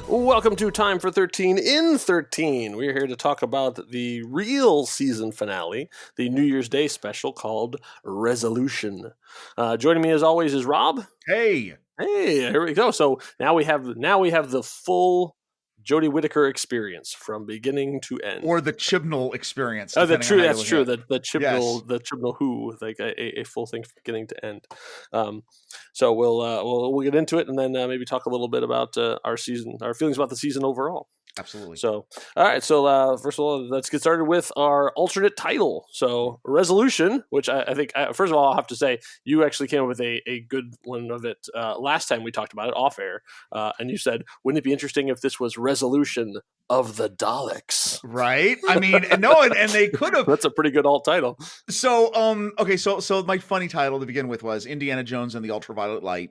Welcome to Time for 13 in 13. We're here to talk about the real season finale, the New Year's Day special called Resolution. Joining me as always is Rob. Hey, here we go. So now we have the full Jodie Whittaker experience from beginning to end. or the Chibnall experience. That's true. The Yes. Chibnall Who, like a full thing from beginning to end. So we'll get into it and then maybe talk a little bit about our feelings about the season overall. Absolutely. So, all right. So, first of all, let's get started with our alternate title. So, Resolution, which I think, first of all, I'll have to say, you actually came up with a good one of it last time we talked about it off air. And you said, wouldn't it be interesting if this was Resolution of the Daleks? Right? I mean, and they could have. That's a pretty good alt title. So, okay. So my funny title to begin with was Indiana Jones and the Ultraviolet Light.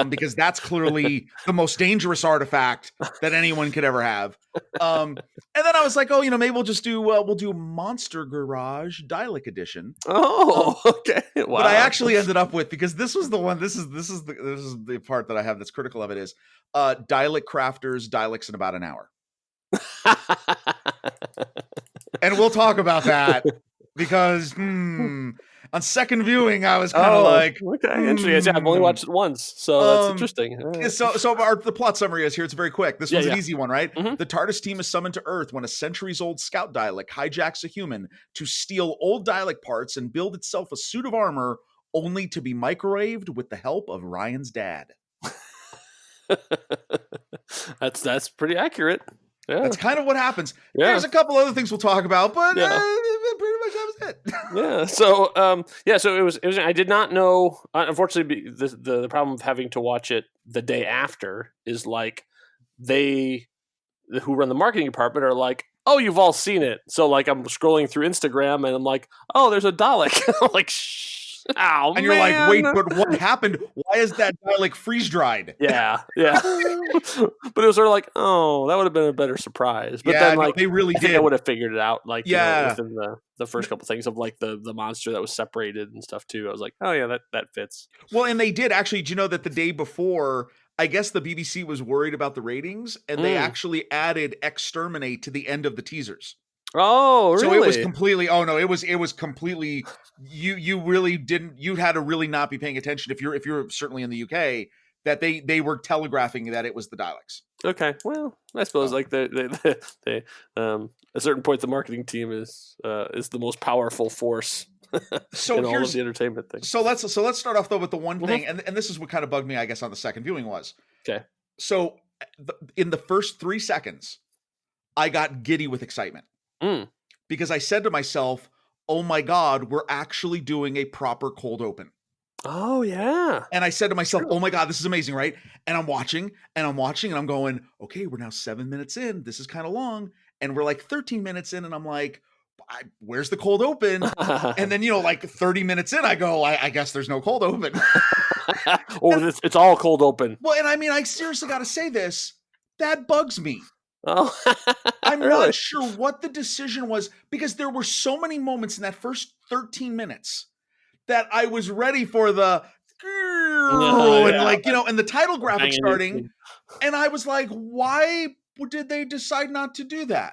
Because that's clearly the most dangerous artifact that anyone could ever have. And then I was like, maybe we'll just do we'll do Monster Garage Dalek Edition. Oh, okay. Wow. But I actually ended up with, because this was the one. This is the part that I have that's critical of it is Dalek Crafters Daleks in about an hour. And we'll talk about that because on second viewing, I was kind of like, okay, interesting. I've only watched it once, so that's interesting. So the plot summary is here. It's very quick. This was an easy one, right? Mm-hmm. The TARDIS team is summoned to Earth when a centuries-old scout Dalek hijacks a human to steal old Dalek parts and build itself a suit of armor, only to be microwaved with the help of Ryan's dad. That's pretty accurate. Yeah. That's kind of what happens. Yeah. There's a couple other things we'll talk about, but pretty much that was it. Yeah. So it was. I did not know. Unfortunately, the problem of having to watch it the day after is like they who run the marketing department are like, oh, you've all seen it. So like I'm scrolling through Instagram and I'm like, oh, there's a Dalek. I'm like, oh, and you're like, wait, but what happened? Why is that Dalek freeze dried? Yeah. But it was sort of like, oh, that would have been a better surprise. But then, like, they really did. I would have figured it out, like, yeah, within the first couple things of like the monster that was separated and stuff too. I was like, oh yeah, that fits. Well, and they did actually. Do you know that the day before, I guess the BBC was worried about the ratings, and they actually added "exterminate" to the end of the teasers. Oh, really? So it was completely. Oh no, it was completely. You really didn't. You had to really not be paying attention if you're certainly in the UK that they were telegraphing that it was the Daleks. Okay, well, I suppose like they at a certain point the marketing team is the most powerful force. So in all of the entertainment things. So let's start off though with the one thing, and this is what kind of bugged me, I guess, on the second viewing was. Okay. So in the first 3 seconds, I got giddy with excitement. Because I said to myself, oh my God, we're actually doing a proper cold open. Oh, yeah. And I said to myself, oh my God, this is amazing, right? And I'm watching, and I'm going, okay, we're now 7 minutes in. This is kind of long. And we're like 13 minutes in, and I'm like, where's the cold open? And then, like 30 minutes in, I go, I guess there's no cold open. It's all cold open. Well, and I mean, I seriously got to say this. That bugs me. Oh, I'm not sure what the decision was, because there were so many moments in that first 13 minutes that I was ready for the and the title graphic starting, and I was like, why did they decide not to do that?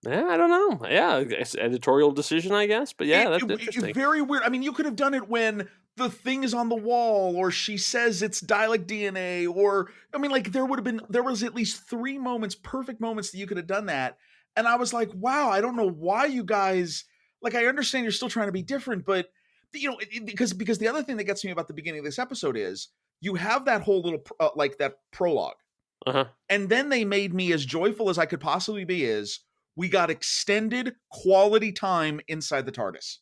Yeah, I don't know. Yeah, it's editorial decision, I guess. But yeah, that's interesting. It's very weird. I mean, you could have done it when the thing is on the wall, or she says it's Dalek DNA, or I mean, like there was at least 3 moments, perfect moments that you could have done that. And I was like, wow, I don't know why you guys, like, I understand you're still trying to be different, but because the other thing that gets me about the beginning of this episode is you have that whole little like that prologue, and then they made me as joyful as I could possibly be. Is we got extended quality time inside the TARDIS.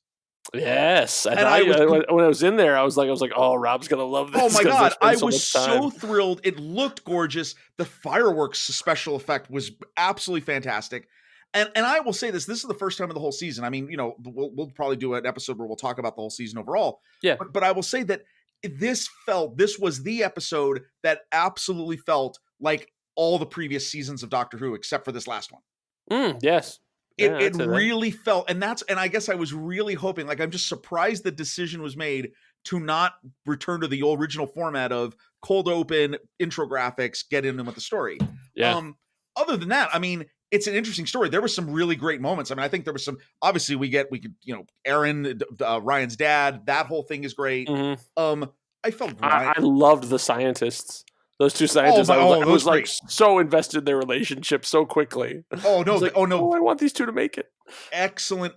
Yes, when I was in there, I was like, oh, Rob's gonna love this. Oh my God, I was so thrilled. It looked gorgeous. The fireworks special effect was absolutely fantastic. And I will say this is the first time of the whole season. I mean, we'll probably do an episode where we'll talk about the whole season overall. Yeah. But I will say that this was the episode that absolutely felt like all the previous seasons of Doctor Who, except for this last one. Yes. It really felt, and I guess I was really hoping, like, I'm just surprised the decision was made to not return to the original format of cold open, intro graphics, get in with the story. Yeah. Other than that, I mean, it's an interesting story. There were some really great moments. I mean, I think there was some. Obviously, we could, Aaron, Ryan's dad. That whole thing is great. Mm-hmm. I felt Ryan. I loved the scientists. Those two Oh, scientists. my, I oh, was those like great. so invested in their relationship so quickly. Oh no! I was like, Oh no! I want these two to make it. Excellent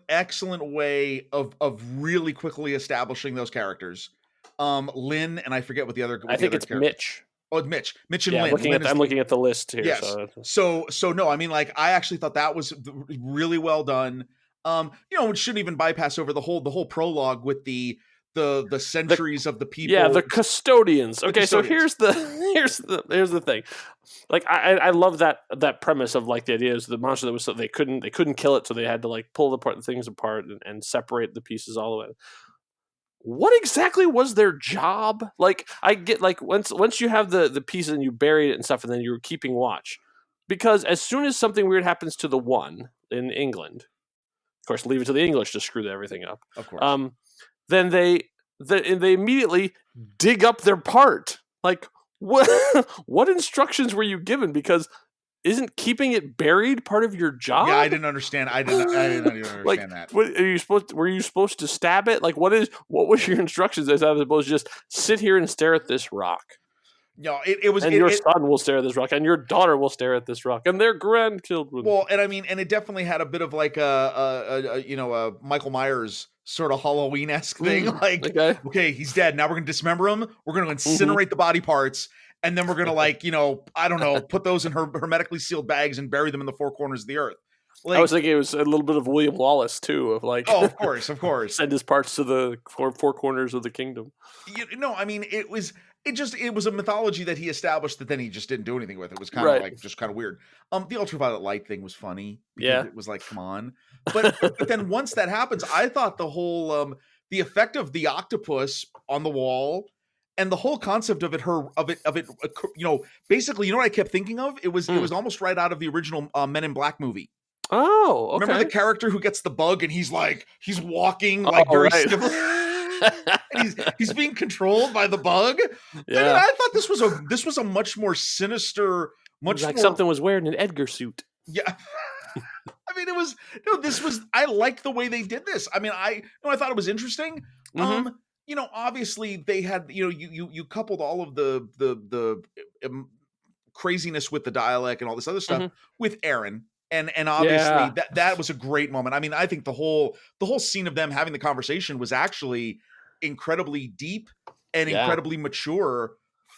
way of really quickly establishing those characters. Lynn and I forget what the other. I think it's character. Mitch. Oh, Mitch and Yeah, Lynn. I'm looking at the list here. Yes. So no, I mean, like, I actually thought that was really well done. It shouldn't even bypass over the whole prologue with the centuries of the people. Yeah, the custodians. Okay, so here's the thing. Like, I love that premise of, like, the idea is the monster that was, so they couldn't kill it, so they had to, like, pull the things apart and separate the pieces all the way. What exactly was their job? Like, I get, like, once you have the pieces and you bury it and stuff, and then you're keeping watch, because as soon as something weird happens to the one in England, of course, leave it to the English to screw everything up. Of course. Then they immediately dig up their part. Like, what instructions were you given? Because isn't keeping it buried part of your job? Yeah, I didn't understand. I didn't even understand like, that. Were you supposed to stab it? Like, what was your instructions as opposed to just sit here and stare at this rock? No, it was. And your son will stare at this rock, and your daughter will stare at this rock, and their grandchildren. Well, and I mean, and it definitely had a bit of like a Michael Myers sort of Halloween-esque thing. Like, okay, he's dead. Now we're gonna dismember him. We're gonna incinerate the body parts, and then we're gonna, like, I don't know, put those in hermetically sealed bags and bury them in the four corners of the earth. Like, I was thinking it was a little bit of William Wallace too, of like, oh, of course, send his parts to the four corners of the kingdom. I mean, it was a mythology that he established that then he just didn't do anything with. It was kind of like just kind of weird. The ultraviolet light thing was funny because it was like, come on. But then once that happens, I thought the whole the effect of the octopus on the wall and the whole concept of it, basically, what I kept thinking of? It was almost right out of the original Men in Black movie. Oh, okay. Remember the character who gets the bug and he's walking like very stiffly. he's being controlled by the bug. Yeah. I mean, I thought this was a much more sinister, much like more, something was wearing an Edgar suit. Yeah. I mean, I liked the way they did this. I mean, I thought it was interesting. Obviously they had, you coupled all of the craziness with the dialect and all this other stuff with Aaron. And obviously that was a great moment. I mean, I think the whole scene of them having the conversation was actually incredibly deep and incredibly mature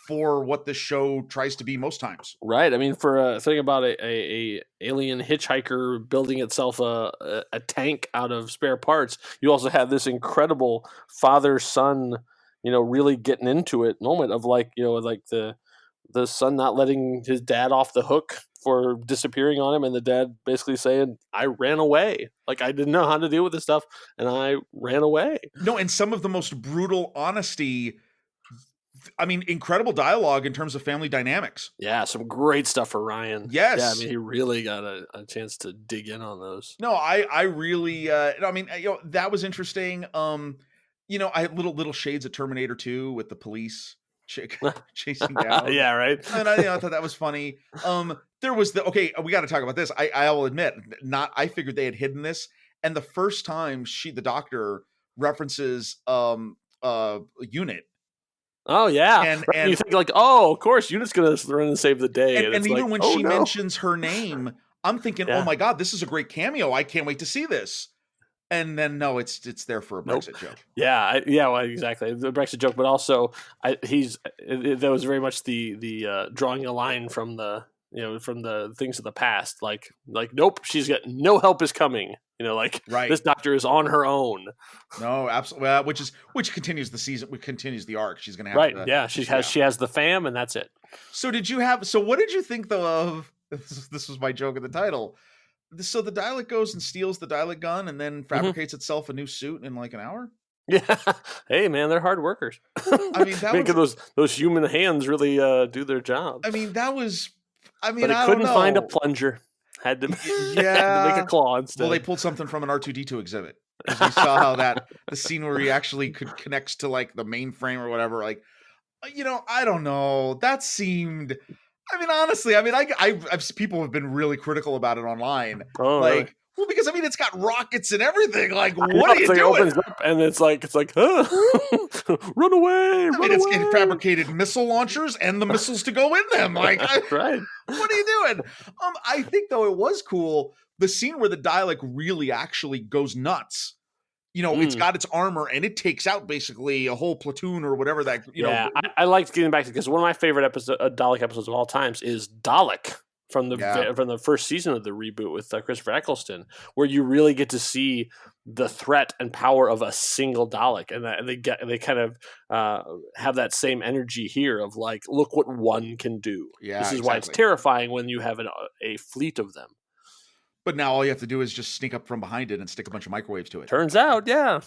for what the show tries to be most times. Right. I mean, for a thing about a alien hitchhiker building itself a tank out of spare parts, you also have this incredible father-son, really getting into it moment of, like, like the son not letting his dad off the hook for disappearing on him, and the dad basically saying, I ran away. Like, I didn't know how to deal with this stuff, and I ran away. No, and some of the most brutal honesty. I mean, incredible dialogue in terms of family dynamics. Yeah, some great stuff for Ryan. Yes. Yeah, I mean, he really got a chance to dig in on those. No, I really, I mean, that was interesting. I had little shades of Terminator 2 with the police chick chasing down. Yeah, right. And I thought that was funny. There was we got to talk about this. I will admit, I figured they had hidden this, and the first time the doctor references Unit. Oh yeah, and you think, like, oh, of course, Unit's gonna run and save the day, and even when she mentions her name, I'm thinking, oh my god, this is a great cameo. I can't wait to see this. And then no, it's there for a Brexit joke. Yeah, well, exactly, the Brexit joke, but also that was very much the drawing a line from the from the things of the past, like nope, she's got no help is coming. This doctor is on her own. No, absolutely. Which continues the season, continues the arc. She's gonna have she has the fam, and that's it. So what did you think though of this was my joke in the title? So the Dalek goes and steals the Dalek gun and then fabricates itself a new suit in like an hour? Yeah. Hey man, they're hard workers. I mean, making those human hands really do their job. I mean, but it couldn't find a plunger. Had to had to make a Yeah. claw instead. Well, they pulled something from an R2-D2 exhibit because we saw how the scene where he actually connects to like the mainframe or whatever. Like, I don't know. That seemed. I mean, honestly, I've people have been really critical about it online. Oh, Like, really? well, because it's got rockets and everything. Like, I what know, are you it's like, it doing? opens up and it's like, run away, run away. It's fabricated missile launchers and the missiles to go in them. Like, right. What are you doing? I think though it was cool the scene where the Dalek really actually goes nuts. It's got its armor and it takes out basically a whole platoon or whatever that. I liked getting back to because one of my favorite Dalek episodes of all times is Dalek from the first season of the reboot with Christopher Eccleston, where you really get to see the threat and power of a single Dalek, and they kind of have that same energy here of like, look what one can do. Yeah, this is why it's terrifying when you have a fleet of them. But now all you have to do is just sneak up from behind it and stick a bunch of microwaves to it. Turns out, yeah.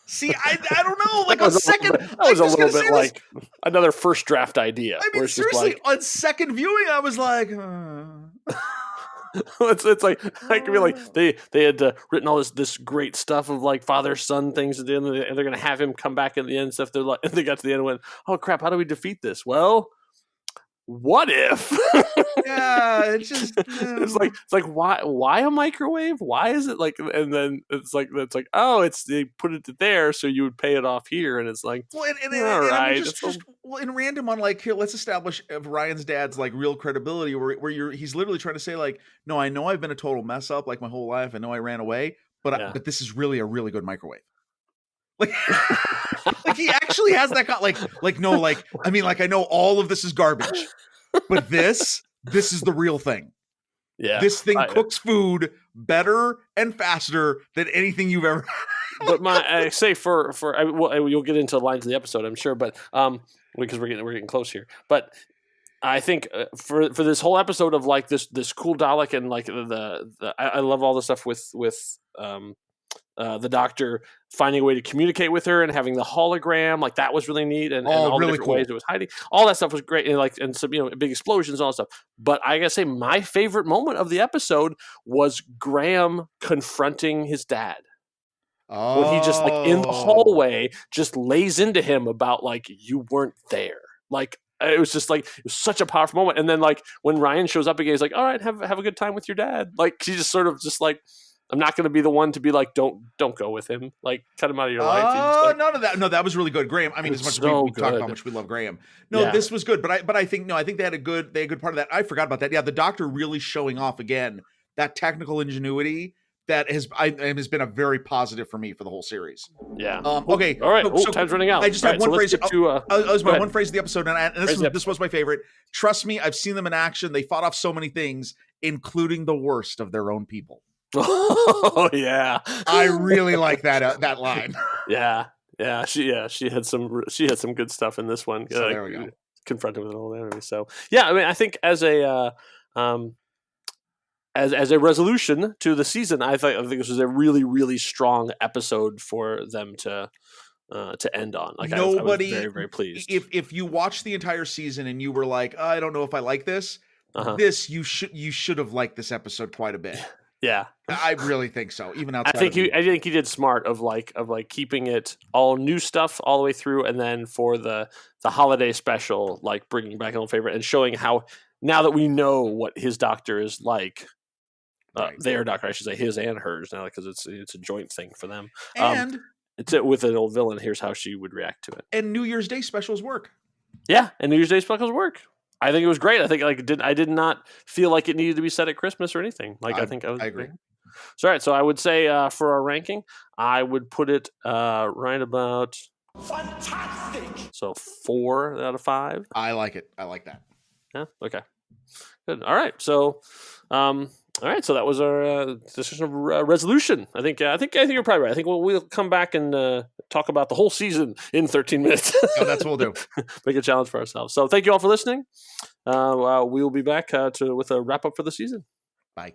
See, I don't know. Like on second, that was a little bit like another first draft idea. I mean, seriously, on second viewing, I was like, it's like I could be like they had written all this great stuff of like father son things at the end, and they're gonna have him come back at the end and stuff. They're like, and they got to the end and went, oh crap, how do we defeat this? Well, what if? Yeah, it's just it's like why a microwave? Why is it like? And then it's like oh, they put it there so you would pay it off here, and it's like, well, and right. I mean, just in random on like, here, let's establish Ryan's dad's like real credibility, where he's literally trying to say like, no, I know I've been a total mess up like my whole life. I know I ran away, but but this is really a really good microwave. Like, like he actually has that I know all of this is garbage, but this is the real thing. Yeah, this thing cooks food better and faster than anything you've ever. But I say you'll get into the lines of the episode, I'm sure, but because we're getting close here, but I think for this whole episode of like this cool Dalek and like I love all the stuff with the Doctor finding a way to communicate with her and having the hologram, like that was really neat, and all really the different ways it was hiding. All that stuff was great, and some big explosions, and all that stuff. But I gotta say, my favorite moment of the episode was Graham confronting his dad. When he just like in the hallway just lays into him about like, you weren't there. Like it was just like, it was such a powerful moment. And then like when Ryan shows up again, he's like, all right, have a good time with your dad. Like she just sort of just like, I'm not going to be the one to be like, don't go with him. Like cut him out of your life. Oh, no, that was really good. Graham. I mean, as much as we talked about how much we love Graham. No, this was good. But I think they had a good part of that. I forgot about that. Yeah, the Doctor really showing off again that technical ingenuity that has been a very positive for me for the whole series. Yeah. Okay. All right. So time's running out. I just have one phrase. My one phrase of the episode, and this was my favorite. Trust me, I've seen them in action. They fought off so many things, including the worst of their own people. Oh yeah, I really like that line. Yeah. She had some good stuff in this one. So there we go. Confronted with an old enemy. So yeah, I mean, I think as a resolution to the season, I think this was a really, really strong episode for them to end on. Like I was very, very pleased. If you watched the entire season and you were like, I don't know if I like this, this you should have liked this episode quite a bit. Yeah, I really think so. Even outside, I think he did smart of keeping it all new stuff all the way through, and then for the holiday special, like bringing back an old favorite and showing how now that we know what his Doctor is like, their Doctor, I should say, his and hers now, because it's a joint thing for them. And it's with an old villain. Here's how she would react to it. And New Year's Day specials work. Yeah, and New Year's Day specials work. I think it was great. I think I did not feel like it needed to be set at Christmas or anything. I agree. So, all right. So I would say for our ranking, I would put it right about fantastic. So 4 out of 5. I like it. I like that. Yeah. Okay. Good. All right. So, all right. So that was our discussion of resolution. I think you're probably right. I think we'll come back and talk about the whole season in 13 minutes. Oh, that's what we'll do. Make a challenge for ourselves. So thank you all for listening. We will be back with a wrap up for the season. Bye.